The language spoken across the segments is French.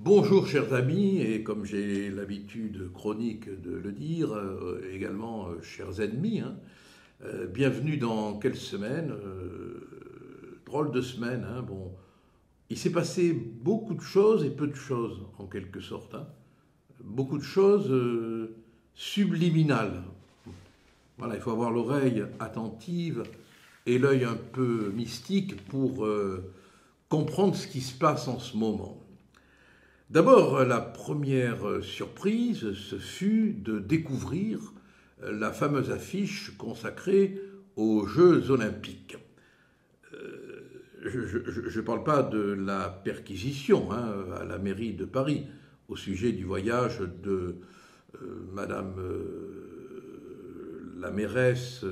Bonjour chers amis, et comme j'ai l'habitude chronique de le dire, également chers ennemis, bienvenue dans quelle semaine, drôle de semaine, bon. Il s'est passé beaucoup de choses et peu de choses en quelque sorte, beaucoup de choses subliminales. Voilà, il faut avoir l'oreille attentive et l'œil un peu mystique pour comprendre ce qui se passe en ce moment. D'abord, la première surprise, ce fut de découvrir la fameuse affiche consacrée aux Jeux Olympiques. Je ne parle pas de la perquisition à la mairie de Paris au sujet du voyage de Madame la mairesse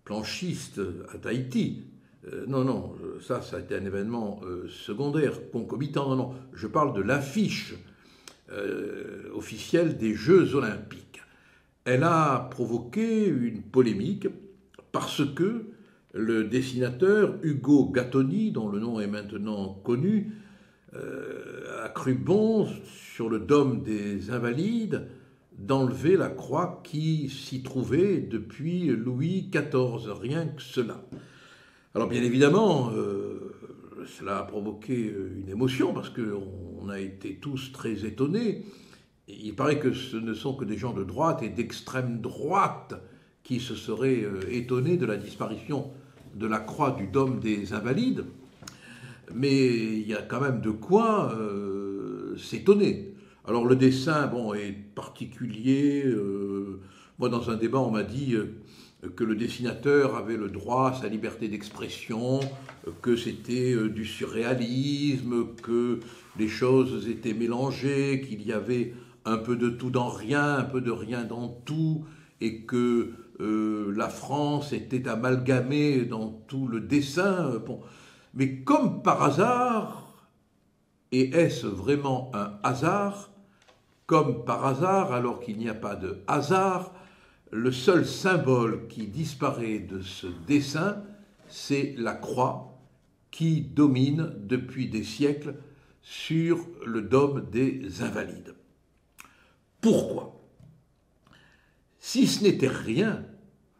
planchiste à Tahiti. Non, ça a été un événement secondaire, concomitant. Non, je parle de l'affiche officielle des Jeux Olympiques. Elle a provoqué une polémique parce que le dessinateur Ugo Gattoni, dont le nom est maintenant connu, a cru bon, sur le dôme des Invalides, d'enlever la croix qui s'y trouvait depuis Louis XIV, rien que cela. Alors bien évidemment, cela a provoqué une émotion parce qu'on a été tous très étonnés. Il paraît que ce ne sont que des gens de droite et d'extrême droite qui se seraient étonnés de la disparition de la croix du dôme des Invalides. Mais il y a quand même de quoi s'étonner. Alors le dessin, est particulier. Moi, dans un débat, on m'a dit que le dessinateur avait le droit à sa liberté d'expression, que c'était du surréalisme, que les choses étaient mélangées, qu'il y avait un peu de tout dans rien, un peu de rien dans tout, et que la France était amalgamée dans tout le dessin. Mais comme par hasard, et est-ce vraiment un hasard? Comme par hasard, alors qu'il n'y a pas de hasard, le seul symbole qui disparaît de ce dessin, c'est la croix qui domine depuis des siècles sur le dôme des Invalides. Pourquoi? Si ce n'était rien,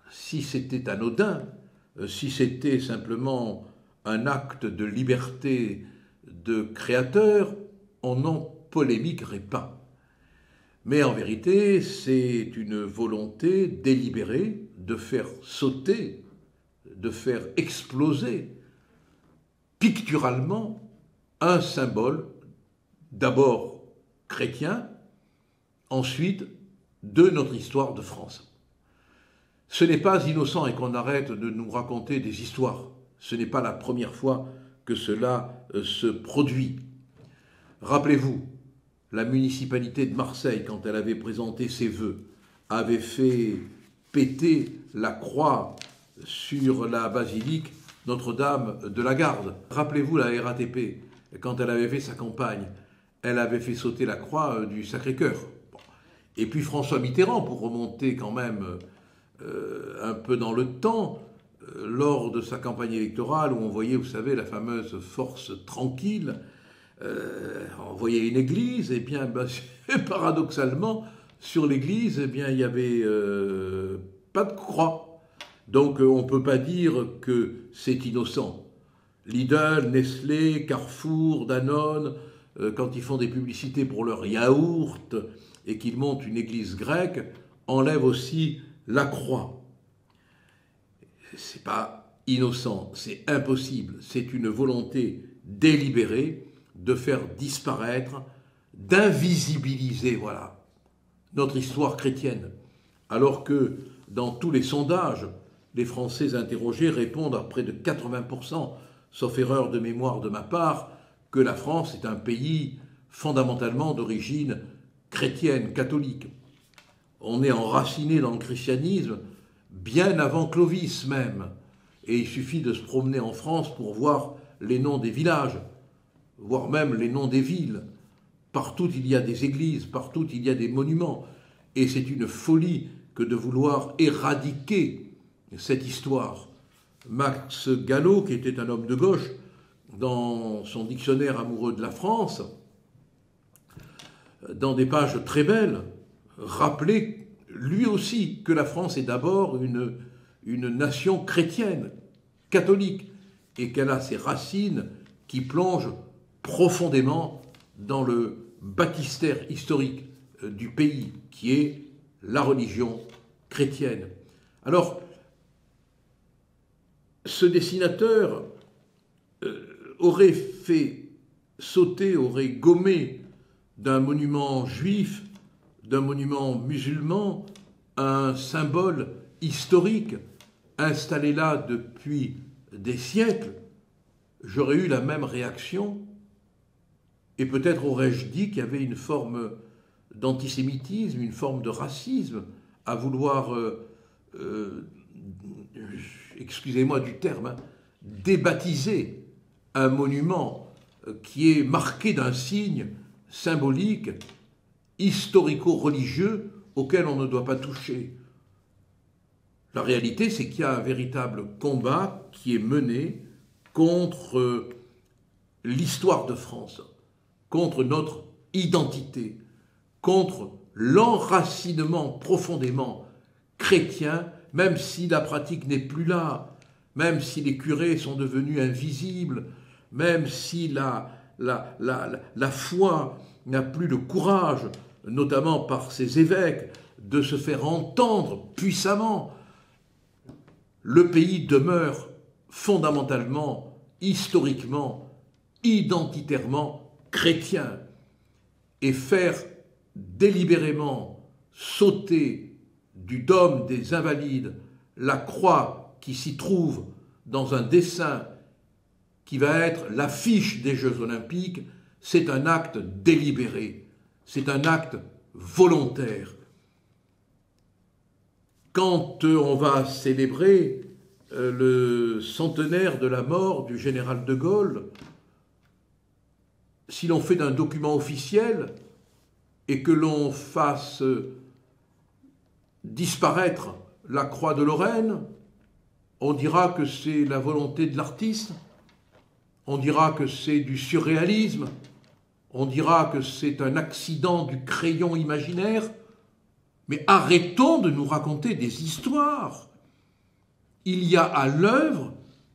si c'était anodin, si c'était simplement un acte de liberté de créateur, on n'en polémiquerait pas. Mais en vérité, c'est une volonté délibérée de faire sauter, de faire exploser picturalement un symbole, d'abord chrétien, ensuite de notre histoire de France. Ce n'est pas innocent et qu'on arrête de nous raconter des histoires. Ce n'est pas la première fois que cela se produit. Rappelez-vous, la municipalité de Marseille, quand elle avait présenté ses vœux, avait fait péter la croix sur la basilique Notre-Dame de la Garde. Rappelez-vous la RATP, quand elle avait fait sa campagne, elle avait fait sauter la croix du Sacré-Cœur. Et puis François Mitterrand, pour remonter quand même un peu dans le temps, lors de sa campagne électorale, où on voyait, vous savez, la fameuse force tranquille, on voyait une église, et bien, paradoxalement, sur l'église, il n'y avait pas de croix. Donc on ne peut pas dire que c'est innocent. Lidl, Nestlé, Carrefour, Danone, quand ils font des publicités pour leur yaourt et qu'ils montent une église grecque, enlèvent aussi la croix. C'est pas innocent, c'est impossible. C'est une volonté délibérée de faire disparaître, d'invisibiliser, notre histoire chrétienne. Alors que dans tous les sondages, les Français interrogés répondent à près de 80%, sauf erreur de mémoire de ma part, que la France est un pays fondamentalement d'origine chrétienne, catholique. On est enraciné dans le christianisme bien avant Clovis même. Et il suffit de se promener en France pour voir les noms des villages, voire même les noms des villes. Partout il y a des églises, partout il y a des monuments. Et c'est une folie que de vouloir éradiquer cette histoire. Max Gallo, qui était un homme de gauche, dans son dictionnaire amoureux de la France, dans des pages très belles, rappeler lui aussi que la France est d'abord une nation chrétienne, catholique, et qu'elle a ses racines qui plongent profondément dans le baptistère historique du pays, qui est la religion chrétienne. Alors, ce dessinateur aurait fait sauter, aurait gommé d'un monument juif, d'un monument musulman, un symbole historique installé là depuis des siècles, j'aurais eu la même réaction, et peut-être aurais-je dit qu'il y avait une forme d'antisémitisme, une forme de racisme à vouloir, excusez-moi du terme, hein, débaptiser un monument qui est marqué d'un signe symbolique, historico-religieux, auquel on ne doit pas toucher. La réalité, c'est qu'il y a un véritable combat qui est mené contre l'histoire de France, contre notre identité, contre l'enracinement profondément chrétien, même si la pratique n'est plus là, même si les curés sont devenus invisibles, même si la foi n'a plus le courage, notamment par ses évêques, de se faire entendre puissamment. Le pays demeure fondamentalement, historiquement, identitairement chrétien. Et faire délibérément sauter du dôme des Invalides la croix qui s'y trouve dans un dessin qui va être l'affiche des Jeux Olympiques, c'est un acte délibéré, c'est un acte volontaire. Quand on va célébrer le centenaire de la mort du général de Gaulle, si l'on fait d'un document officiel et que l'on fasse disparaître la croix de Lorraine, on dira que c'est la volonté de l'artiste, on dira que c'est du surréalisme, on dira que c'est un accident du crayon imaginaire, mais arrêtons de nous raconter des histoires. Il y a à l'œuvre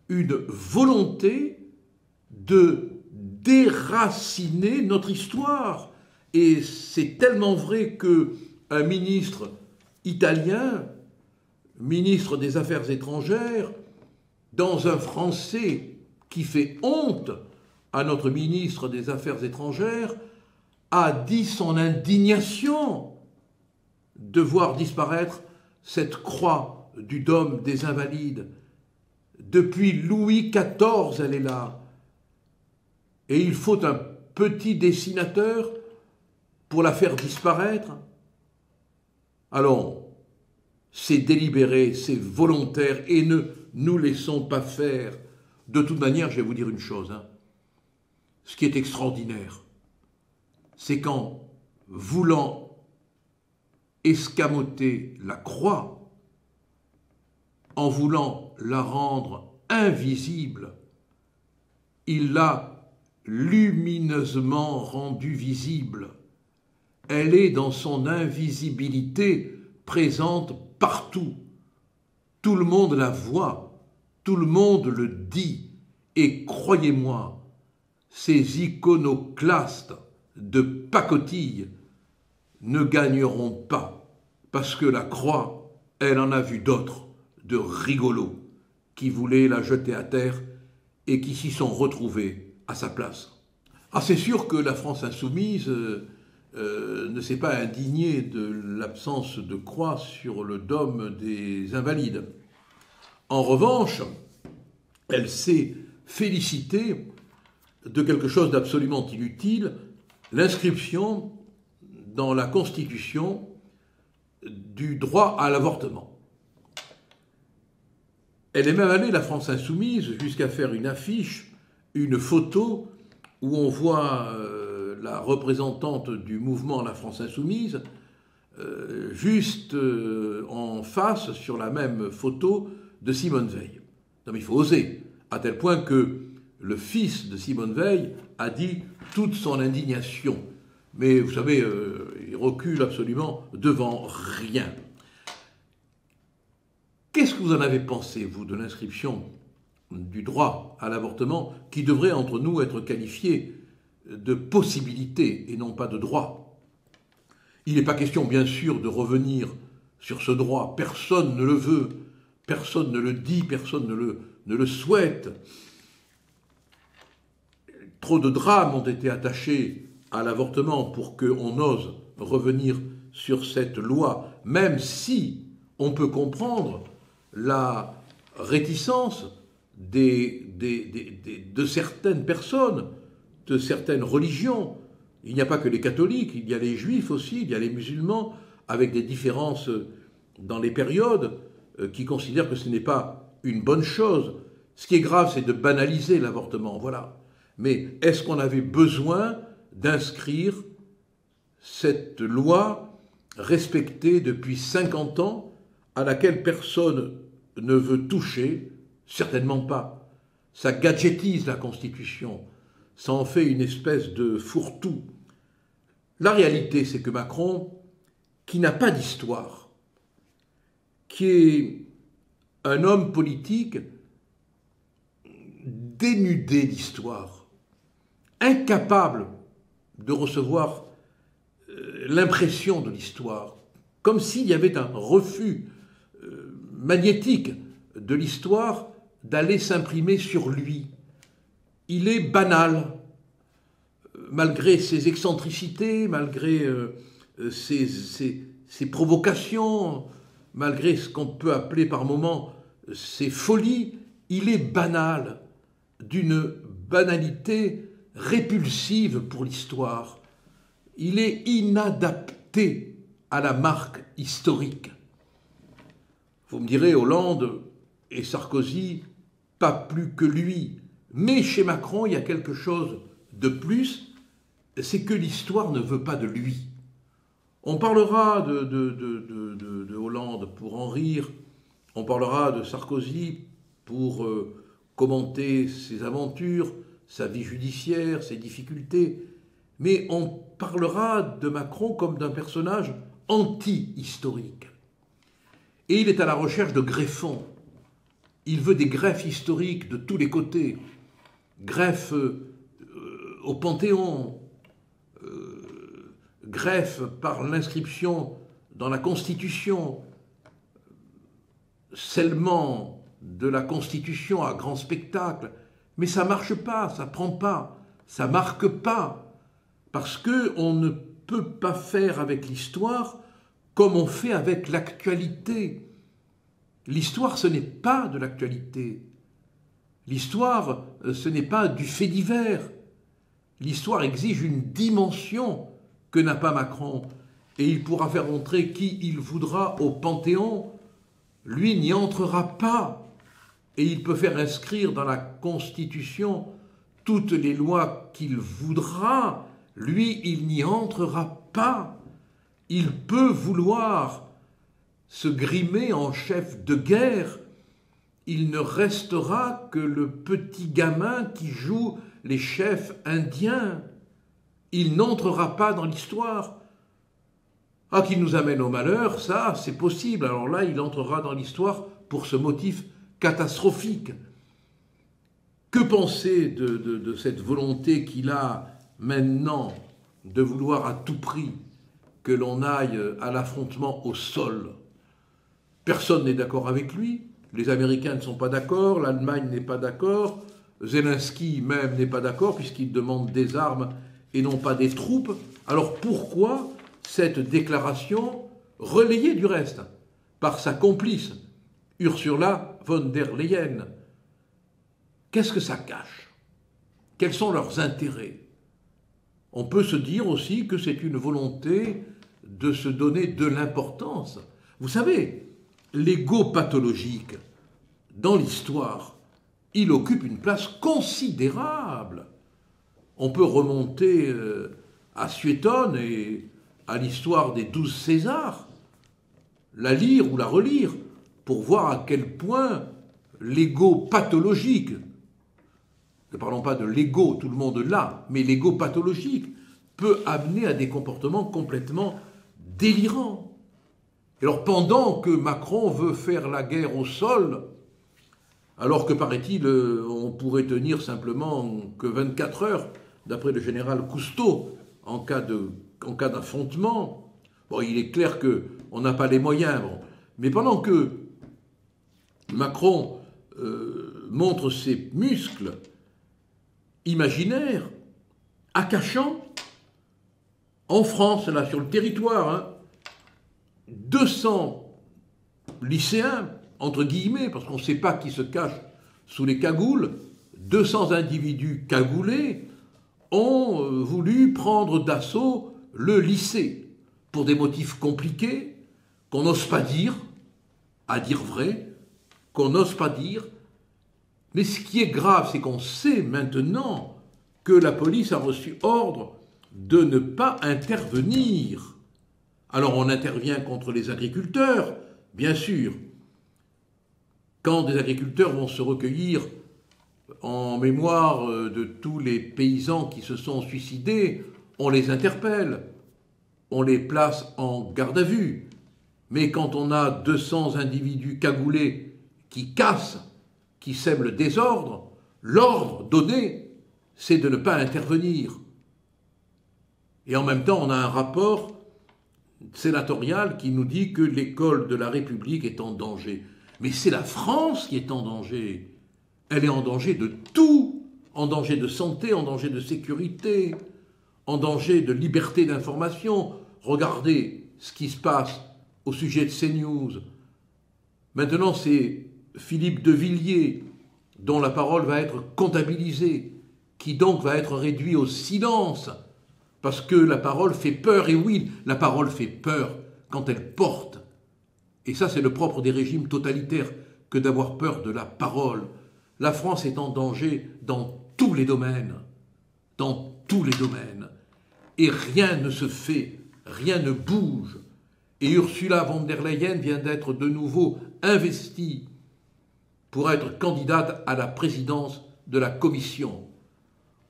une volonté de déraciner notre histoire. Et c'est tellement vrai qu'un ministre italien, ministre des Affaires étrangères, dans un français qui fait honte à notre ministre des Affaires étrangères, a dit son indignation de voir disparaître cette croix du dôme des Invalides. Depuis Louis XIV, elle est là. Et il faut un petit dessinateur pour la faire disparaître. Allons, c'est délibéré, c'est volontaire, et ne nous laissons pas faire. De toute manière, je vais vous dire une chose, hein. Ce qui est extraordinaire, c'est qu'en voulant escamoter la croix, en voulant la rendre invisible, il l'a lumineusement rendue visible. Elle est dans son invisibilité présente partout. Tout le monde la voit, tout le monde le dit, et croyez-moi, ces iconoclastes de pacotille ne gagneront pas, parce que la croix, elle en a vu d'autres, de rigolos, qui voulaient la jeter à terre et qui s'y sont retrouvés à sa place. Ah, c'est sûr que la France insoumise ne s'est pas indignée de l'absence de croix sur le dôme des Invalides. En revanche, elle s'est félicitée de quelque chose d'absolument inutile, l'inscription dans la Constitution du droit à l'avortement. Elle est même allée, la France insoumise, jusqu'à faire une affiche, une photo, où on voit la représentante du mouvement La France insoumise, juste en face, sur la même photo, de Simone Veil. Non mais il faut oser, à tel point que le fils de Simone Veil a dit toute son indignation. Mais vous savez, il recule absolument devant rien. Qu'est-ce que vous en avez pensé, vous, de l'inscription du droit à l'avortement, qui devrait entre nous être qualifié de possibilité et non pas de droit? Il n'est pas question, bien sûr, de revenir sur ce droit. Personne ne le veut, personne ne le dit, personne ne le souhaite. Trop de drames ont été attachés à l'avortement pour qu'on ose revenir sur cette loi, même si on peut comprendre la réticence de certaines personnes, de certaines religions. Il n'y a pas que les catholiques, il y a les juifs aussi, il y a les musulmans, avec des différences dans les périodes, qui considèrent que ce n'est pas une bonne chose. Ce qui est grave, c'est de banaliser l'avortement, voilà. Mais est-ce qu'on avait besoin d'inscrire cette loi respectée depuis 50 ans, à laquelle personne ne veut toucher? Certainement pas. Ça gadgetise la Constitution, ça en fait une espèce de fourre-tout. La réalité, c'est que Macron, qui n'a pas d'histoire, qui est un homme politique dénudé d'histoire, incapable de recevoir l'impression de l'histoire, comme s'il y avait un refus magnétique de l'histoire d'aller s'imprimer sur lui. Il est banal, malgré ses excentricités, malgré ses provocations, malgré ce qu'on peut appeler par moments ses folies, il est banal, d'une banalité répulsive pour l'histoire. Il est inadapté à la marque historique. Vous me direz, Hollande et Sarkozy, pas plus que lui. Mais chez Macron, il y a quelque chose de plus, c'est que l'histoire ne veut pas de lui. On parlera de Hollande pour en rire, on parlera de Sarkozy pour commenter ses aventures, sa vie judiciaire, ses difficultés, mais on parlera de Macron comme d'un personnage anti-historique. Et il est à la recherche de greffons. Il veut des greffes historiques de tous les côtés. Greffe au Panthéon, greffe par l'inscription dans la Constitution, scellement de la Constitution à grand spectacle. Mais ça ne marche pas, ça ne prend pas, ça ne marque pas. Parce qu'on ne peut pas faire avec l'histoire comme on fait avec l'actualité. L'histoire, ce n'est pas de l'actualité. L'histoire, ce n'est pas du fait divers. L'histoire exige une dimension que n'a pas Macron. Et il pourra faire entrer qui il voudra au Panthéon. Lui n'y entrera pas. Et il peut faire inscrire dans la Constitution toutes les lois qu'il voudra. Lui, il n'y entrera pas. Il peut vouloir se grimer en chef de guerre. Il ne restera que le petit gamin qui joue les chefs indiens. Il n'entrera pas dans l'histoire. Ah, qu'il nous amène au malheur, ça, c'est possible. Alors là, il entrera dans l'histoire pour ce motif catastrophique. Que penser de cette volonté qu'il a maintenant de vouloir à tout prix que l'on aille à l'affrontement au sol? Personne n'est d'accord avec lui. Les Américains ne sont pas d'accord, l'Allemagne n'est pas d'accord, Zelensky même n'est pas d'accord puisqu'il demande des armes et non pas des troupes. Alors pourquoi cette déclaration, relayée du reste par sa complice, Ursula von der Leyen? Qu'est-ce que ça cache? Quels sont leurs intérêts? On peut se dire aussi que c'est une volonté de se donner de l'importance. Vous savez, l'ego pathologique, dans l'histoire, il occupe une place considérable. On peut remonter à Suétone et à l'histoire des 12 Césars, la lire ou la relire, pour voir à quel point l'ego pathologique, ne parlons pas de l'ego, tout le monde l'a, mais l'ego pathologique peut amener à des comportements complètement délirants. Et alors pendant que Macron veut faire la guerre au sol, alors que paraît-il, on pourrait tenir simplement que 24 heures, d'après le général Cousteau, en cas d'affrontement, bon, il est clair qu'on n'a pas les moyens. Bon. Mais pendant que Macron montre ses muscles imaginaires, accachants, en France, là, sur le territoire, 200 lycéens, entre guillemets, parce qu'on ne sait pas qui se cache sous les cagoules, 200 individus cagoulés ont voulu prendre d'assaut le lycée pour des motifs compliqués qu'on n'ose pas dire, à dire vrai, qu'on n'ose pas dire. Mais ce qui est grave, c'est qu'on sait maintenant que la police a reçu ordre de ne pas intervenir. Alors on intervient contre les agriculteurs, bien sûr. Quand des agriculteurs vont se recueillir en mémoire de tous les paysans qui se sont suicidés, on les interpelle, on les place en garde à vue. Mais quand on a 200 individus cagoulés qui cassent, qui sèment le désordre, l'ordre donné, c'est de ne pas intervenir. Et en même temps, on a un rapport sénatorial qui nous dit que l'école de la République est en danger. Mais c'est la France qui est en danger. Elle est en danger de tout, en danger de santé, en danger de sécurité, en danger de liberté d'information. Regardez ce qui se passe au sujet de CNews. Maintenant, c'est Philippe de Villiers, dont la parole va être comptabilisée, qui donc va être réduit au silence, parce que la parole fait peur, et oui, la parole fait peur quand elle porte. Et ça, c'est le propre des régimes totalitaires, que d'avoir peur de la parole. La France est en danger dans tous les domaines, et rien ne se fait, rien ne bouge. Et Ursula von der Leyen vient d'être de nouveau investie pour être candidate à la présidence de la Commission.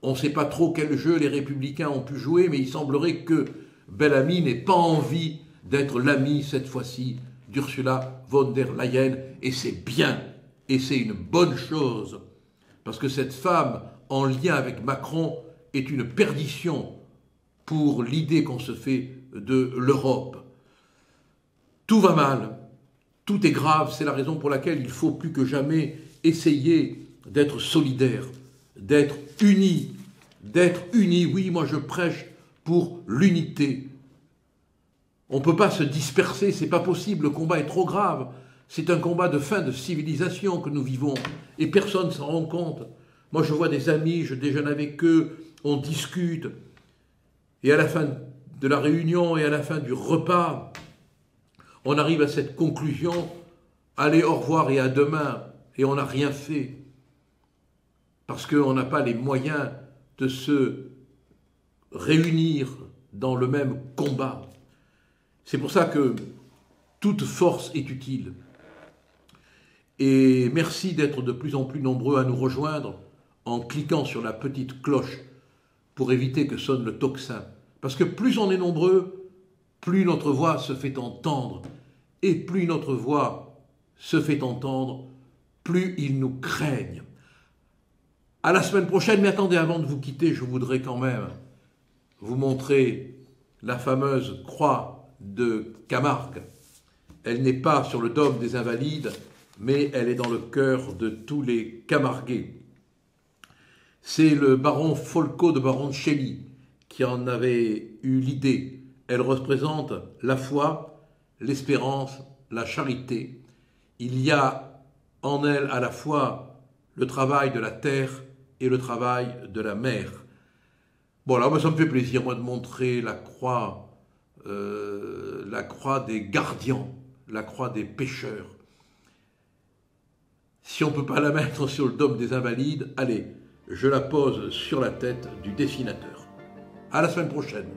On ne sait pas trop quel jeu les Républicains ont pu jouer, mais il semblerait que Bellamy n'ait pas envie d'être l'ami, cette fois-ci, d'Ursula von der Leyen, et c'est bien, et c'est une bonne chose, parce que cette femme, en lien avec Macron, est une perdition pour l'idée qu'on se fait de l'Europe. Tout va mal, tout est grave, c'est la raison pour laquelle il faut plus que jamais essayer d'être solidaire, d'être unis, oui, moi je prêche pour l'unité. On ne peut pas se disperser, c'est pas possible, le combat est trop grave. C'est un combat de fin de civilisation que nous vivons, et personne ne s'en rend compte. Moi je vois des amis, je déjeune avec eux, on discute, et à la fin de la réunion et à la fin du repas, on arrive à cette conclusion, allez, au revoir et à demain, et on n'a rien fait, parce qu'on n'a pas les moyens de se réunir dans le même combat. C'est pour ça que toute force est utile. Et merci d'être de plus en plus nombreux à nous rejoindre en cliquant sur la petite cloche pour éviter que sonne le tocsin. Parce que plus on est nombreux, plus notre voix se fait entendre. Et plus notre voix se fait entendre, plus ils nous craignent. À la semaine prochaine, mais attendez, avant de vous quitter, je voudrais quand même vous montrer la fameuse croix de Camargue. Elle n'est pas sur le dôme des Invalides, mais elle est dans le cœur de tous les Camarguais. C'est le baron Folco de Baroncelli qui en avait eu l'idée. Elle représente la foi, l'espérance, la charité. Il y a en elle à la fois le travail de la terre et le travail de la mer. Bon, là, ça me fait plaisir, moi, de montrer la croix des gardiens, la croix des pêcheurs. Si on ne peut pas la mettre sur le dôme des Invalides, allez, je la pose sur la tête du dessinateur. À la semaine prochaine.